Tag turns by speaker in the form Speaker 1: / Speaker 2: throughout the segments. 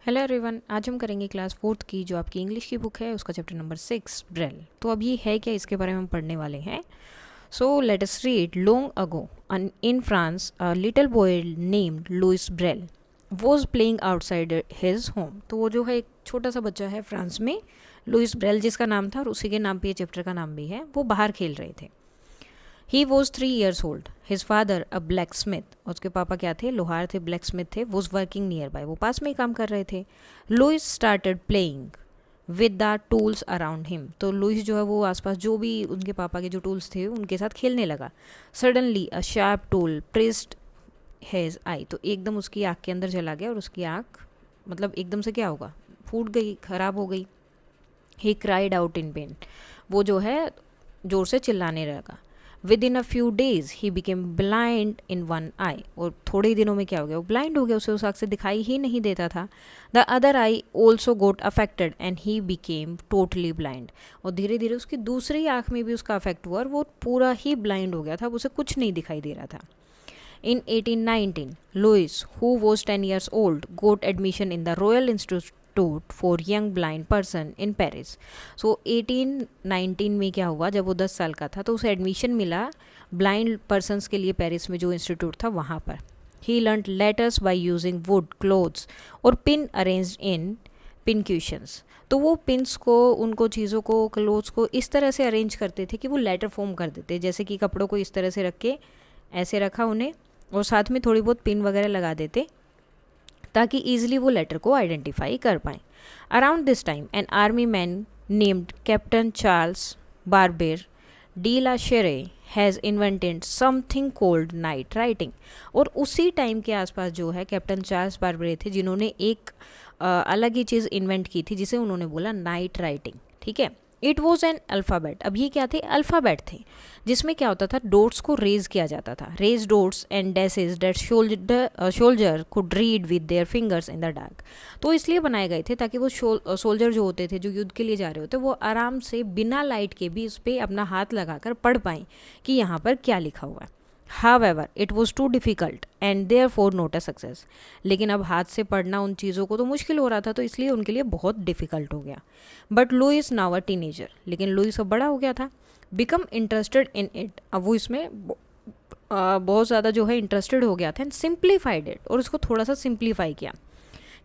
Speaker 1: Hello everyone, आज हम करेंगे क्लास 4th की जो आपकी इंग्लिश की बुक है उसका चैप्टर नंबर 6 ब्रेल। तो अब ये है क्या, इसके बारे में हम पढ़ने वाले हैं। So let us read. Long ago in France a little boy named Louis Braille was playing outside his home. तो वो जो है एक छोटा सा बच्चा है फ्रांस में, लुइस ब्रेल जिसका नाम था, और उसी के नाम पे ये चैप्टर का नाम भी है। वो बाहर खेल रहे थे। He was 3 years old. His father a blacksmith, उसके पापा क्या थे, लोहार थे, ब्लैक स्मिथ थे। वॉज वर्किंग नियर बाय, वो पास में ही काम कर रहे थे। Louis started playing with the tools around him. तो लुइस जो है वो आसपास जो भी उनके पापा के जो टूल्स थे उनके साथ खेलने लगा। Suddenly a sharp tool pressed his eye. तो एकदम उसकी आँख के अंदर चला गया और उसकी आँख मतलब एकदम से क्या होगा, फूट गई, खराब हो गई। He cried out in pain, वो जो है जोर से चिल्लाने लगा। Within a few days he became blind in one eye. और थोड़े ही दिनों में क्या हो गया, वो ब्लाइंड हो गया, उसे उस आँख से दिखाई ही नहीं देता था। The other eye also got affected and he became totally blind. और धीरे धीरे उसकी दूसरी आँख में भी उसका अफेक्ट हुआ और वो पूरा ही ब्लाइंड हो गया था, उसे कुछ नहीं दिखाई दे रहा था। In 1819, Louis, who was 10 years old, got admission in the Royal Institute for Young Blind Person in Paris. So 1819 में क्या हुआ, जब वो 10 साल का था तो उसे एडमिशन मिला ब्लाइंड पर्सनस के लिए पेरिस में जो इंस्टीट्यूट था वहाँ पर। He learnt letters by using wood, clothes और pin arranged in pincushions. तो वो पिंस को, उनको चीज़ों को, क्लोथ्स को इस तरह से अरेंज करते थे कि वो लेटर फॉर्म कर देते, जैसे कि कपड़ों को इस तरह से रख के ऐसे रखा उन्हें और साथ में थोड़ी बहुत पिन वगैरह लगा देते ताकि ईजिली वो लेटर को आइडेंटिफाई कर पाएँ। Around this time an army man named captain Charles बारबेर D La Shere has invented something cold night writing. और उसी टाइम के आसपास जो है कैप्टन चार्ल्स बारबेर थे जिन्होंने एक अलग ही चीज़ इन्वेंट की थी जिसे उन्होंने बोला नाइट राइटिंग। ठीक है, इट वॉज एन अल्फ़ाबेट। अब ये क्या थे, अल्फ़ाबेट थे जिसमें क्या होता था, डोट्स को रेज किया जाता था। Raised dots and dashes that soldier could read with their fingers in the dark. तो इसलिए बनाए गए थे ताकि वो सोल्जर जो होते थे, जो युद्ध के लिए जा रहे होते, वो आराम से बिना लाइट के भी इस पर अपना हाथ लगाकर पढ़ पाएँ कि यहाँ पर क्या लिखा हुआ है। However, it was too difficult and therefore not a success. लेकिन अब हाथ से पढ़ना उन चीज़ों को तो मुश्किल हो रहा था, तो इसलिए उनके लिए बहुत डिफ़िकल्ट हो गया। But Louis now a teenager, लेकिन लुइस अब बड़ा हो गया था। बिकम इंटरेस्टेड इन इट, अब वो इसमें बहुत ज़्यादा जो है इंटरेस्टेड हो गया था। एंड सिंप्लीफाइड इट, और उसको थोड़ा सा सिंप्लीफाई किया।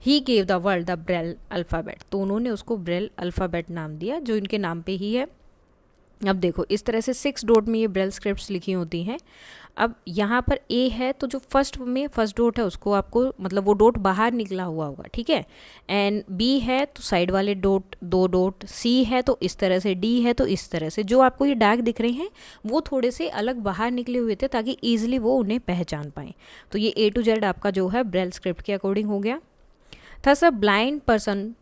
Speaker 1: He gave the world the Braille alphabet, तो उन्होंने उसको ब्रेल अल्फ़ाबेट नाम दिया जो इनके नाम पे ही है। अब देखो इस तरह से 6 डॉट में ये ब्रेल स्क्रिप्ट्स लिखी होती हैं। अब यहाँ पर ए है तो जो फर्स्ट डॉट है उसको आपको मतलब वो डॉट बाहर निकला हुआ होगा, ठीक है। एंड बी है तो साइड वाले डॉट 2 डॉट, सी है तो इस तरह से, डी है तो इस तरह से। जो आपको ये डार्क दिख रहे हैं वो थोड़े से अलग बाहर निकले हुए थे ताकि ईजिली वो उन्हें पहचान पाएँ। तो ये A to Z आपका जो है ब्रेल स्क्रिप्ट के अकॉर्डिंग हो गया। Thus a blind person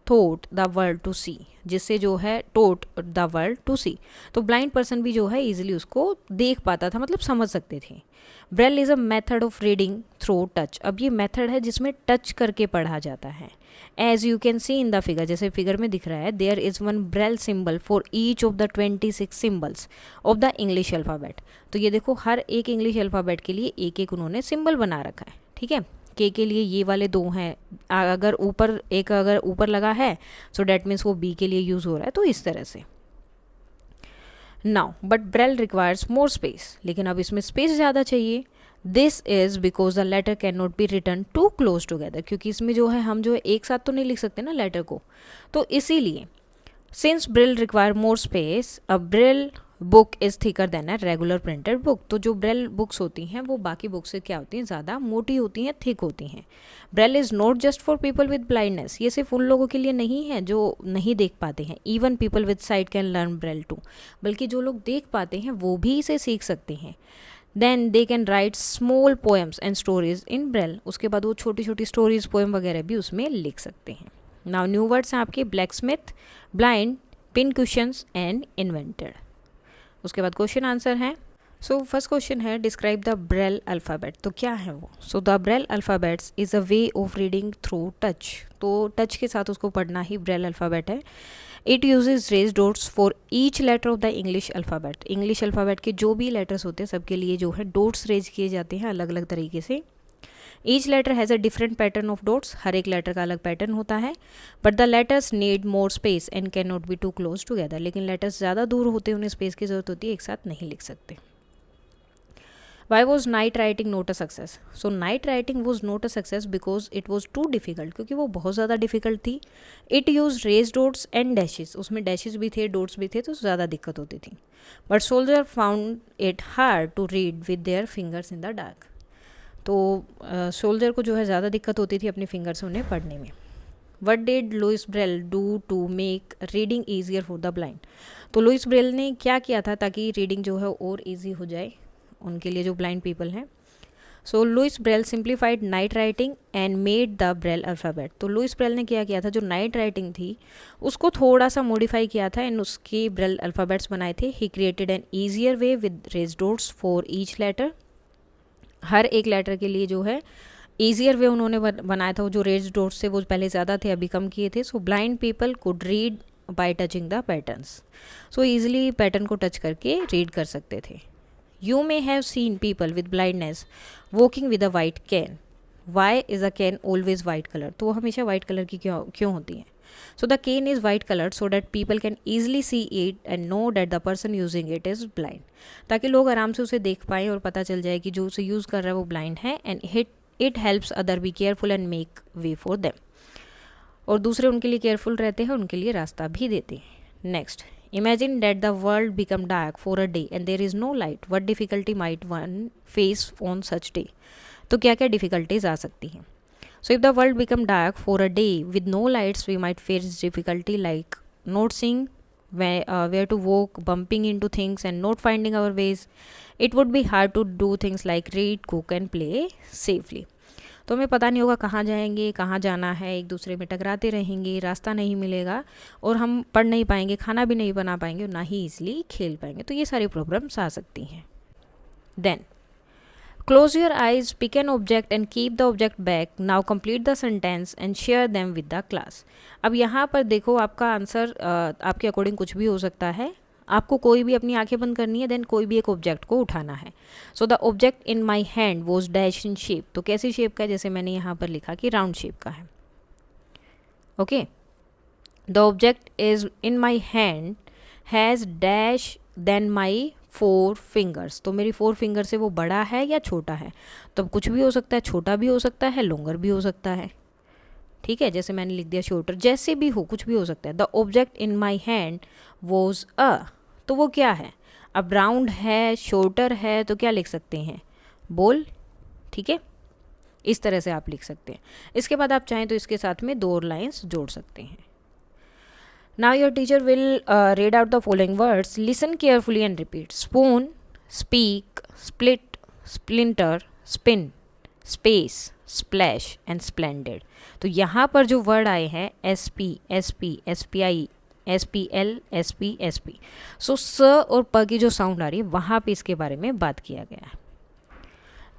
Speaker 1: thought the world to see, जिससे जो है taught the world to see, तो ब्लाइंड पर्सन भी जो है इजीली उसको देख पाता था, मतलब समझ सकते थे। Braille is a method of reading through touch. अब ये मेथड है जिसमें टच करके पढ़ा जाता है। As you can see in the figure, जैसे फिगर में दिख रहा है, there is one Braille symbol for each of the 26 symbols of the English alphabet. तो ये देखो हर एक इंग्लिश अल्फ़ाबेट के लिए एक एक उन्होंने सिंबल बना रखा है, ठीक है। के लिए ये वाले 2 हैं, अगर ऊपर लगा है सो डैट मीन्स वो बी के लिए यूज़ हो रहा है, तो इस तरह से। Now but Braille requires more space, लेकिन अब इसमें स्पेस ज़्यादा चाहिए। This is because the letter can not be written too close together, क्योंकि इसमें जो है हम जो है एक साथ तो नहीं लिख सकते ना लेटर को, तो इसीलिए since Braille require more space a Braille book is thicker than a regular printed book. तो जो ब्रेल बुक्स होती हैं वो बाकी बुक से क्या होती हैं, ज़्यादा मोटी होती हैं, थिक होती हैं। Braille is not just for people with blindness, ये सिर्फ उन लोगों के लिए नहीं है जो नहीं देख पाते हैं। Even people with sight can learn Braille too, बल्कि जो लोग देख पाते हैं वो भी इसे सीख सकते हैं। Then they can write small poems and stories in Braille, उसके बाद वो छोटी छोटी स्टोरीज, पोएम वगैरह भी उसमें लिख सकते हैं। नाउ न्यू वर्ड्स हैं आपके, blacksmith, blind, pin cushions and invented. उसके बाद क्वेश्चन आंसर है। सो फर्स्ट क्वेश्चन है डिस्क्राइब द ब्रेल अल्फ़ाबेट, तो क्या है वो। So the Braille alphabets is a way of reading through touch, तो टच के साथ उसको पढ़ना ही ब्रेल अल्फ़ाबेट है। It uses raised dots for each letter of the English alphabet, English alphabet के जो भी लेटर्स होते हैं सबके लिए जो है डॉट्स रेज किए जाते हैं अलग अलग तरीके से। Each letter has a different pattern of dots, हर एक लेटर का अलग पैटर्न होता है. But the letters need more space and can not be too close together, लेकिन लेटर्स ज़्यादा दूर होते हैं, उन्हें स्पेस की ज़रूरत होती है, एक साथ नहीं लिख सकते. Why was night writing not a success? So night writing was not a success because it was too difficult, क्योंकि वो बहुत ज़्यादा डिफ़िकल्ट थी. It used raised dots and dashes, उसमें डैशेस भी थे, डोट्स भी थे, तो ज़्यादा दिक्कत होती थी. But soldier found it hard to read with their fingers in the dark. तो सोल्जर को जो है ज़्यादा दिक्कत होती थी अपने फिंगर से उन्हें पढ़ने में. What did Louis Braille do to make reading easier for the blind? तो लुइस ब्रेल ने क्या किया था ताकि रीडिंग जो है और ईजी हो जाए उनके लिए जो ब्लाइंड पीपल हैं. So Louis Braille simplified night writing and made the Braille alphabet. तो लुइस ब्रेल ने क्या किया था, जो नाइट राइटिंग थी उसको थोड़ा सा मॉडिफाई किया था एंड उसके ब्रेल अल्फ़ाबेट्स बनाए थे. He created an easier way with raised dots for each letter. हर एक लेटर के लिए जो है ईजियर वे उन्होंने बनाया था. जो रेज डॉट्स थे वो पहले ज़्यादा थे, अभी कम किए थे. सो blind people could read by touching the patterns. So easily pattern को टच करके रीड कर सकते थे. You may have seen people with blindness walking with a white cane. Why is a cane always white color? तो वो हमेशा white color की क्यों होती है? So the cane is white colored so that people can easily see it and know that the person using it is blind. ताकि लोग आराम से उसे देख पाएँ और पता चल जाए कि जो उसे यूज़ कर रहा है वो blind है. And it helps other be careful and make way for them. और दूसरे उनके लिए केयरफुल रहते हैं, उनके लिए रास्ता भी देते हैं. Next, Imagine that the world become dark for a day and there is no light. What difficulty might one face on such day? तो क्या क्या difficulties आ सकती हैं? So if the world become dark for a day with no lights, we might face difficulty like not seeing where to walk, bumping into things and not finding our ways. It would be hard to do things like read, cook and play safely. तो हमें पता नहीं होगा कहाँ जाएंगे, कहाँ जाना है, एक दूसरे में टकराते रहेंगे, रास्ता नहीं मिलेगा और हम पढ़ नहीं पाएंगे, खाना भी नहीं बना पाएंगे और ना ही ईजिली खेल पाएंगे. तो ये सारी प्रॉब्लम्स आ सकती हैं. Then close your eyes, pick an object and keep the object back. Now complete the sentence and share them with the class. अब यहाँ पर देखो, आपका आंसर आपके अकॉर्डिंग कुछ भी हो सकता है. आपको कोई भी अपनी आंखें बंद करनी है, देन कोई भी एक ऑब्जेक्ट को उठाना है. So the object in my hand was dash in shape. तो कैसी शेप का है, जैसे मैंने यहाँ पर लिखा कि राउंड शेप का है. Okay, the object is in my hand has dash then my 4 fingers. तो मेरी 4 फिंगर से वो बड़ा है या छोटा है. तो कुछ भी हो सकता है, छोटा भी हो सकता है, लॉन्गर भी हो सकता है. ठीक है, जैसे मैंने लिख दिया शॉर्टर, जैसे भी हो, कुछ भी हो सकता है. The object in my hand was a. तो वो क्या है, अब राउंड है, शॉर्टर है, तो क्या लिख सकते हैं, बॉल. ठीक है, इस तरह से आप लिख सकते हैं. इसके बाद आप चाहें तो इसके साथ में 2 और लाइन्स जोड़ सकते हैं. Now your teacher will read out the following words. Listen carefully and repeat. Spoon, speak, split, splinter, spin, space, splash and splendid. तो यहाँ पर जो वर्ड आए हैं SP, SP, SPI, SPL, SP, SP. सो स और प की जो साउंड आ रही है वहाँ पे इसके बारे में बात किया गया है.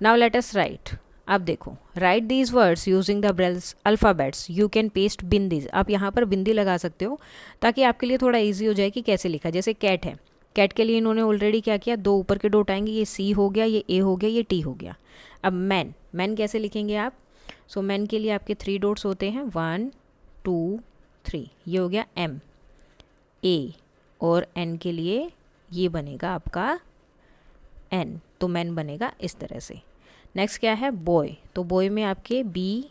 Speaker 1: Now let us write. अब देखो, write these words using the Braille's alphabets. You can paste बिंदीज. आप यहाँ पर बिंदी लगा सकते हो ताकि आपके लिए थोड़ा ईजी हो जाए कि कैसे लिखा. जैसे कैट है, कैट के लिए इन्होंने ऑलरेडी क्या किया, 2 ऊपर के डॉट आएंगे, ये C हो गया, ये A हो गया, ये T हो गया. अब मैन, मैन कैसे लिखेंगे आप. सो मैन के लिए आपके 3 डॉट्स होते हैं, 1 2 3. ये हो गया M, A. और N के लिए ये बनेगा आपका N. तो मैन बनेगा इस तरह से. नेक्स्ट क्या है, बॉय. तो बॉय में आपके B,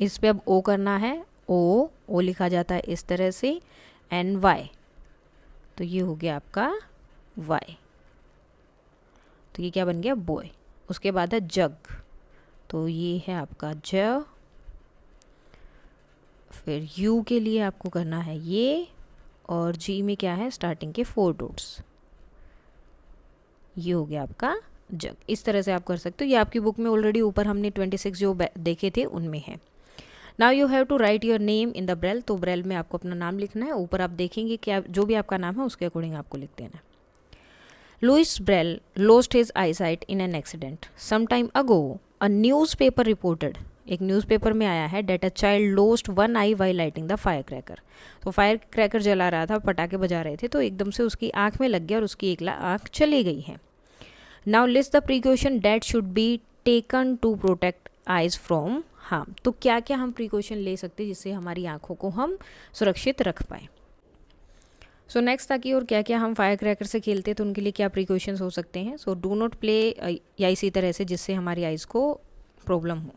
Speaker 1: इस पे अब O करना है, O लिखा जाता है इस तरह से, NY. तो ये हो गया आपका Y. तो ये क्या बन गया, बॉय. उसके बाद है जग. तो ये है आपका ज. फिर U के लिए आपको करना है ये, और G में क्या है, स्टार्टिंग के 4 डॉट्स. ये हो गया आपका जग. इस तरह से आप कर सकते हो. ये आपकी बुक में ऑलरेडी ऊपर हमने 26 जो देखे थे उनमें है. Now you have to write your name in the Braille. तो ब्रेल में आपको अपना नाम लिखना है. ऊपर आप देखेंगे कि आप जो भी आपका नाम है उसके अकॉर्डिंग आपको लिख देना है. Louis Braille lost his eyesight in an accident. Some time ago, a newspaper reported, एक न्यूज़पेपर में आया है, that a child lost one eye while lighting the firecracker. तो फायर क्रैकर जला रहा था, पटाखे बजा रहे थे, तो एकदम से उसकी आँख में लग गया और उसकी एक आँख चली गई है. Now list the precaution that should be taken to protect eyes from harm. तो क्या क्या हम प्रिकॉशन ले सकते हैं जिससे हमारी आँखों को हम सुरक्षित रख पाएँ। सो नेक्स्ट था कि और क्या क्या हम फायर क्रैकर से खेलते हैं तो उनके लिए क्या प्रिकॉशंस हो सकते हैं। सो डू नॉट प्ले, या इसी तरह से जिससे हमारी आइज़ को प्रॉब्लम हो।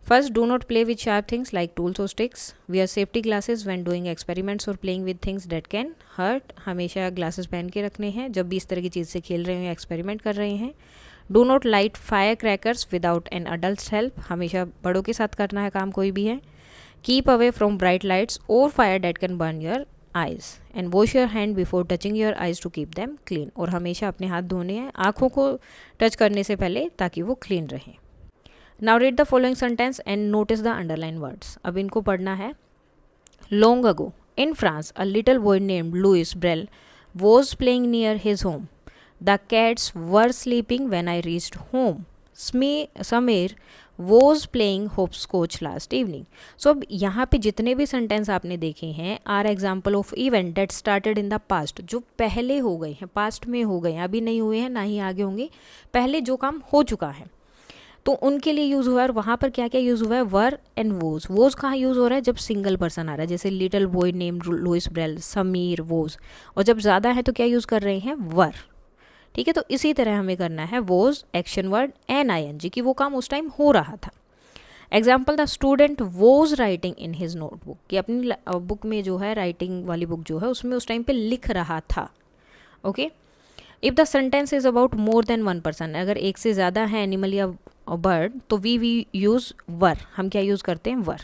Speaker 1: First, do not play with sharp things like tools और sticks. Wear safety glasses when doing experiments और playing with things that can hurt. हमेशा ग्लासेस पहन के रखने हैं जब भी इस तरह की चीज़ से खेल रहे हैं या एक्सपेरिमेंट कर रहे हैं। Do not light fire crackers without an adult help. हमेशा बड़ों के साथ करना है काम कोई भी है। Keep away from bright lights और fire that can burn your eyes and wash your hand before touching your eyes to keep them clean. और हमेशा अपने हाथ धोने हैं आँखों को टच करने से पहले ताकि वो क्लीन रहें। Now read the following sentence and notice the underline words. अब इनको पढ़ना है। Long ago in France a little boy named Louis Braille was playing near his home. The cats were sleeping when I reached home. Sameer was playing hopscotch last evening. So अब यहाँ पे जितने भी sentence आपने देखे हैं are example of event that started in the past, जो पहले हो गए हैं, पास्ट में हो गए हैं, अभी नहीं हुए हैं ना ही आगे होंगे, पहले जो काम हो चुका है तो उनके लिए यूज़ हुआ है। और वहाँ पर क्या क्या यूज़ हुआ है, वर एंड वोज कहाँ यूज़ हो रहा है, जब सिंगल पर्सन आ रहा है, जैसे little boy name Louis Braille, Sameer, was. और जब ज़्यादा है तो क्या यूज़ कर रहे हैं, वर। ठीक है, तो इसी तरह हमें करना है was action word an ING कि वो काम उस टाइम हो रहा था। Example, the student was writing in his notebook, कि अपनी बुक में जो है, राइटिंग वाली बुक जो है उसमें उस टाइम पे लिख रहा था। Okay, if the sentence is about more than one person, अगर एक से ज़्यादा है एनिमल या बर्ड, तो वी यूज़ वर। हम क्या यूज़ करते हैं, were.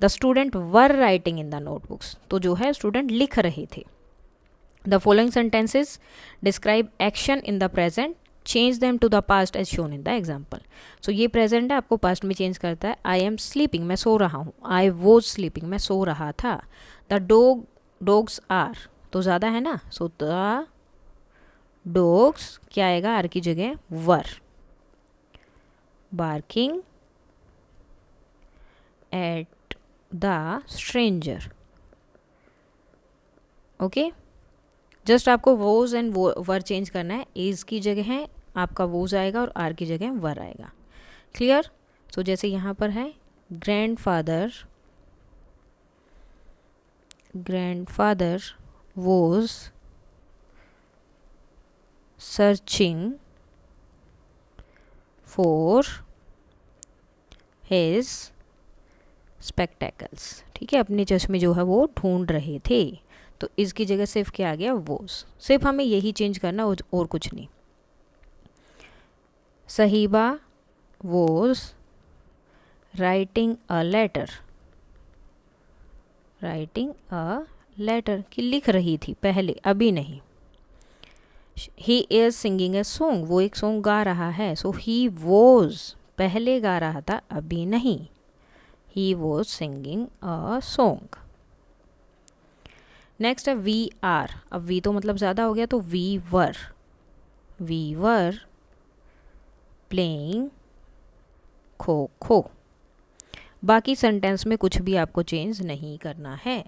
Speaker 1: The student were writing in the notebooks, तो जो है स्टूडेंट लिख रहे थे। The following sentences describe action in the present, change them to the past as shown in the example. So ये प्रेजेंट है, आपको पास्ट में चेंज करता है। आई एम स्लीपिंग, मैं सो रहा हूँ। आई वॉज स्लीपिंग, मैं सो रहा था। द डॉग्स आर, तो ज़्यादा है ना, सो द डॉग्स क्या आएगा, आर की जगह were. Barking at the stranger. Okay, just आपको वोज एंड वर चेंज करना है। इज की जगह है आपका वोज आएगा और आर की जगह वर आएगा। क्लियर। सो जैसे यहाँ पर है, grandfather was searching for his spectacles. ठीक है, अपने चश्मे जो है वो ढूंढ रहे थे। तो इसकी जगह सिर्फ क्या आ गया, वोज। सिर्फ हमें यही चेंज करना और कुछ नहीं। सहीबा वोज राइटिंग अ लेटर, कि लिख रही थी पहले, अभी नहीं। He is singing a song, वो एक सॉन्ग गा रहा है। सो ही वॉज, पहले गा रहा था, अभी नहीं। He was singing a song. Next है वी आर। अब वी तो मतलब ज़्यादा हो गया, तो we were playing kho kho. बाकी सेंटेंस में कुछ भी आपको चेंज नहीं करना है।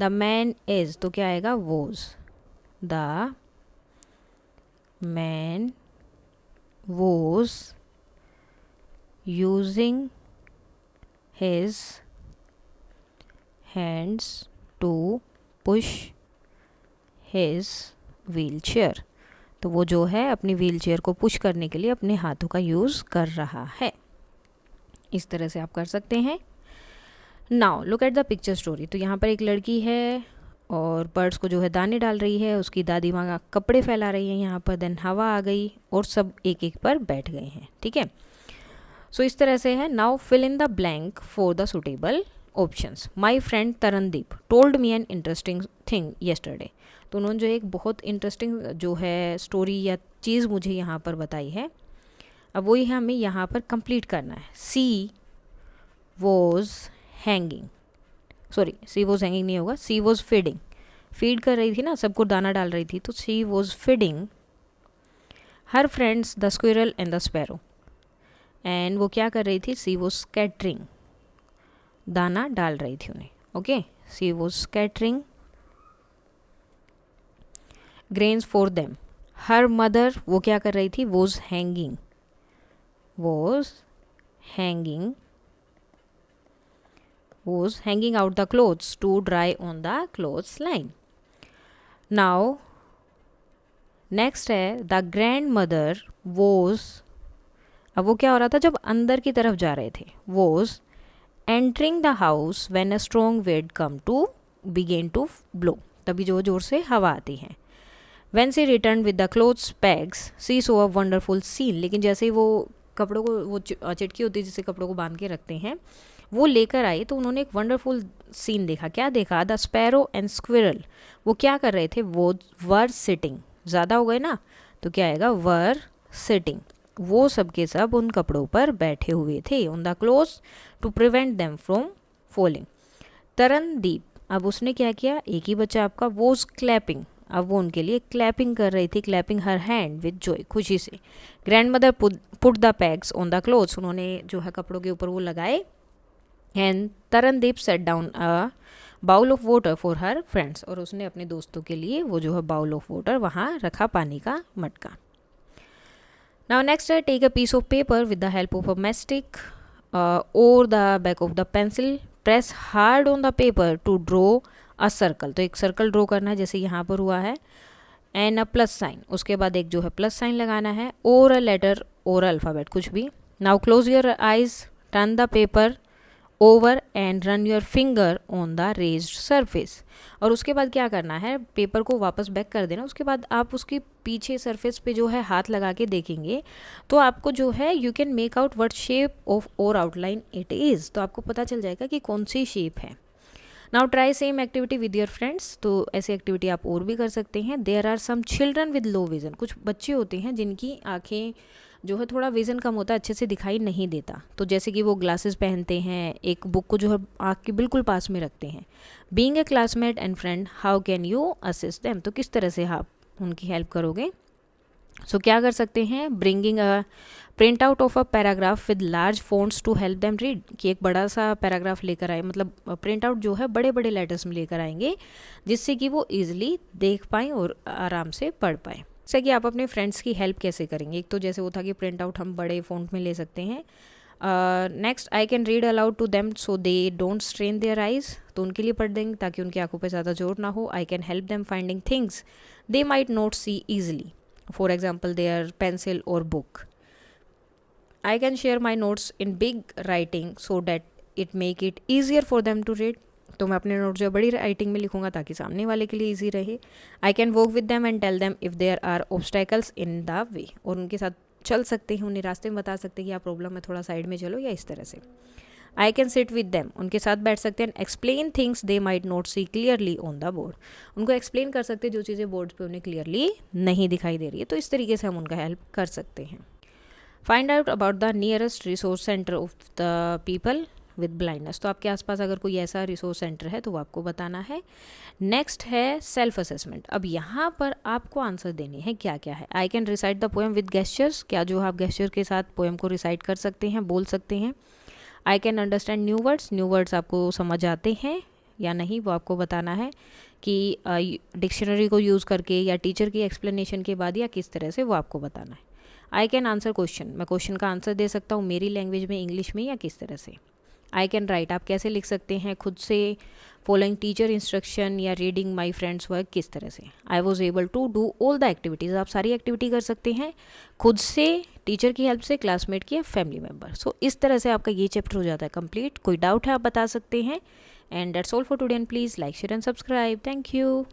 Speaker 1: द मैन इज, तो क्या आएगा, was. The man was using his hands to push his wheelchair, तो वो जो है अपनी व्हील चेयर को पुश करने के लिए अपने हाथों का यूज़ कर रहा है। इस तरह से आप कर सकते हैं। Now look at the picture story. तो यहाँ पर एक लड़की है और बर्ड्स को जो है दाने डाल रही है, उसकी दादी माँ कपड़े फैला रही है यहाँ पर। देन हवा आ गई और सब एक एक पर बैठ गए हैं। ठीक है, सो इस तरह से है। Now fill in the blank for the suitable options. My friend Tarandeep told me an interesting thing yesterday. तो उन्होंने जो एक बहुत इंटरेस्टिंग जो है स्टोरी या चीज़ मुझे यहाँ पर बताई है, अब वही हमें यहाँ पर कंप्लीट करना है। She was hanging, sorry she was hanging नहीं होगा, सी वॉज फीडिंग, फीड कर रही थी ना, सबको दाना डाल रही थी, तो she was feeding her friends the squirrel and the sparrow. And वो क्या कर रही थी, सी वॉज स्कैटरिंग, दाना डाल रही थी उन्हें। Okay, she was scattering grains for them. Her mother, वो क्या कर रही थी, was hanging was hanging out the clothes to dry on the clothes line. Now next है the grandmother was, अब वो क्या हो रहा था जब अंदर की तरफ जा रहे थे, was entering the house when a strong wind come to begin to blow, तभी जो जोर से हवा आती है. When she returned with the clothes bags she saw a wonderful scene, लेकिन जैसे ही वो कपड़ों को, वो चिटकी होती है जिससे कपड़ों को बांध के रखते हैं, वो लेकर आई तो उन्होंने एक वंडरफुल सीन देखा. क्या देखा? द स्पैरो एंड स्क्विरल, वो क्या कर रहे थे? वो वर सिटिंग, ज़्यादा हो गए ना तो क्या आएगा? Were sitting. वो सब के सब उन कपड़ों पर बैठे हुए थे. On the clothes to prevent them from falling. Tarandeep, अब उसने क्या किया? एक ही बच्चा आपका. वॉज क्लैपिंग, अब वो उनके लिए क्लैपिंग कर रही थी. Clapping her hand with joy, खुशी से. Grand mother put the pegs on the clothes, उन्होंने जो है कपड़ों के ऊपर वो लगाए. And Tarandeep set down a bowl of water for her friends, और उसने अपने दोस्तों के लिए वो जो है बाउल ऑफ वाटर वहाँ रखा, पानी का मटका. नाउ नेक्स्ट है take a piece of paper with the help of a matchstick और the back of the pencil, press hard on the paper to draw a circle. तो एक सर्कल ड्रॉ करना है जैसे यहाँ पर हुआ है. एंड अ प्लस साइन, उसके बाद एक जो है प्लस साइन लगाना है. और अ लेटर और अल्फ़ाबेट, कुछ भी. Now close your eyes, turn the paper over and run your finger on the raised surface. और उसके बाद क्या करना है? पेपर को वापस बैक कर देना. उसके बाद आप उसके पीछे सरफेस पे जो है हाथ लगा के देखेंगे तो आपको जो है you can make out what shape of or outline it is, तो आपको पता चल जाएगा कि कौन सी शेप है. Now try same activity with your friends, तो ऐसी एक्टिविटी आप और भी कर सकते हैं. There are some children with low vision, कुछ बच्चे होते हैं जिनकी आँखें जो है थोड़ा विज़न कम होता है, अच्छे से दिखाई नहीं देता. तो जैसे कि वो ग्लासेस पहनते हैं, एक बुक को जो है आँख के बिल्कुल पास में रखते हैं. Being a classmate and friend how can you assist them, तो किस तरह से आप उनकी हेल्प करोगे? सो क्या कर सकते हैं? Bringing a print out of a paragraph with large fonts to help them read, कि एक बड़ा सा पैराग्राफ लेकर आए, मतलब प्रिंट आउट जो है बड़े बड़े लेटर्स में लेकर आएंगे जिससे कि वो ईजिली देख पाएँ और आराम से पढ़ पाएँ. जैसे कि आप अपने फ्रेंड्स की हेल्प कैसे करेंगे? एक तो जैसे वो था कि प्रिंट आउट हम बड़े फ़ॉन्ट में ले सकते हैं. Next, I can read aloud to them so they don't strain their eyes, तो उनके लिए पढ़ देंगे ताकि उनकी आंखों पे ज़्यादा जोर ना हो. I can help them finding things they might not see easily, for example their pencil और book. I can share my notes in big writing so that it make it easier for them to read, तो मैं अपने note जो बड़ी writing में लिखूंगा ताकि सामने वाले के लिए ईजी रहे. I can walk with them and tell them if there are obstacles in the way, और उनके साथ चल सकते हैं, उन्हें रास्ते में बता सकते हैं कि आप प्रॉब्लम में थोड़ा साइड में चलो या इस तरह से. I can sit with them, उनके साथ बैठ सकते हैं. Explain things they might not see clearly on the board, उनको एक्सप्लेन कर सकते हैं जो चीज़ें बोर्ड पे उन्हें क्लियरली नहीं दिखाई दे रही है. तो इस तरीके से हम उनका हेल्प कर सकते हैं. Find out about the nearest resource centre of the people with blindness, तो आपके आसपास अगर कोई ऐसा रिसोर्स सेंटर है तो वो आपको बताना है. नेक्स्ट है सेल्फ असेसमेंट. अब यहाँ पर आपको आंसर देने हैं क्या क्या है. I can recite the poem with gestures, क्या जो आप गेस्चर के साथ पोएम को रिसाइट कर सकते हैं, बोल सकते हैं. I can understand new words आपको समझ आते हैं या नहीं वो आपको बताना है कि डिक्शनरी को यूज़ करके या टीचर की एक्सप्लेनेशन के बाद या किस तरह से, वो आपको बताना है. आई कैन आंसर क्वेश्चन, मैं क्वेश्चन का आंसर दे सकता हूँ मेरी लैंग्वेज में, इंग्लिश में या किस तरह से. आई कैन राइट, आप कैसे लिख सकते हैं खुद से, फॉलोइंग टीचर इंस्ट्रक्शन या रीडिंग माई फ्रेंड्स वर्क, किस तरह से. I was able to do all the activities, आप सारी एक्टिविटी कर सकते हैं खुद से, टीचर की हेल्प से, क्लासमेट की या फैमिली मेम्बर. सो इस तरह से आपका ये चैप्टर हो जाता है कंप्लीट. कोई डाउट है आप बता सकते हैं. And that's all for today and please like share and subscribe. Thank you.